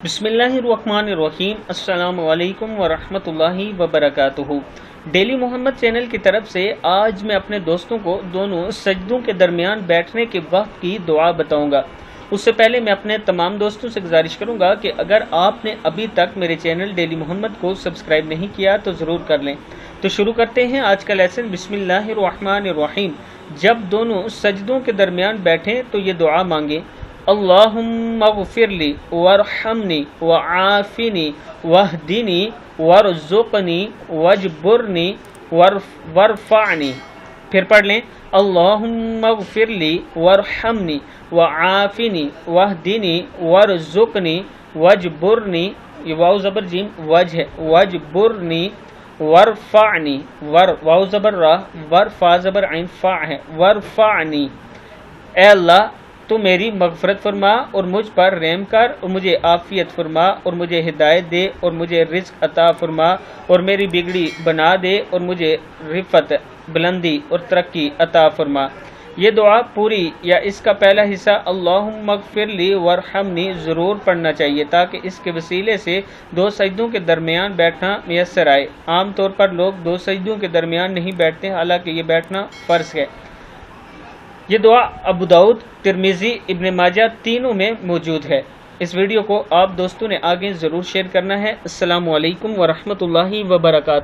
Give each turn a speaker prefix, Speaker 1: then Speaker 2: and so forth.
Speaker 1: بسم اللہ الرحمن الرحیم۔ السلام علیکم ورحمۃ اللہ وبرکاتہ۔ ڈیلی محمد چینل کی طرف سے آج میں اپنے دوستوں کو دونوں سجدوں کے درمیان بیٹھنے کے وقت کی دعا بتاؤں گا۔ اس سے پہلے میں اپنے تمام دوستوں سے گزارش کروں گا کہ اگر آپ نے ابھی تک میرے چینل ڈیلی محمد کو سبسکرائب نہیں کیا تو ضرور کر لیں۔ تو شروع کرتے ہیں آج کا لیسن۔ بسم اللہ الرحمن الرحیم۔ جب دونوں سجدوں کے درمیان بیٹھیں تو یہ دعا مانگیں: اللہم اغفر لی وارحمنی وعافنی واہدنی وارزقنی واجبرنی وارفعنی۔ پھر پڑھ لیں: اللہم اغفر لی وارحمنی وعافنی واہدنی وارزقنی واجبرنی، یہ واو زبر جیم وجہ، واجبرنی وارفعنی، واو زبر را، ورفا زبر عین فا ہے، وارفعنی۔ اے اللہ تو میری مغفرت فرما اور مجھ پر رحم کر اور مجھے عافیت فرما اور مجھے ہدایت دے اور مجھے رزق عطا فرما اور میری بگڑی بنا دے اور مجھے رفعت، بلندی اور ترقی عطا فرما۔ یہ دعا پوری یا اس کا پہلا حصہ اللہم اغفر لی وارحمنی ضرور پڑھنا چاہیے تاکہ اس کے وسیلے سے دو سجدوں کے درمیان بیٹھنا میسر آئے۔ عام طور پر لوگ دو سجدوں کے درمیان نہیں بیٹھتے، حالانکہ یہ بیٹھنا فرض ہے۔ یہ دعا ابو داؤد، ترمذی، ابن ماجہ تینوں میں موجود ہے۔ اس ویڈیو کو آپ دوستوں نے آگے ضرور شیئر کرنا ہے۔ السلام علیکم ورحمۃ اللہ وبرکاتہ۔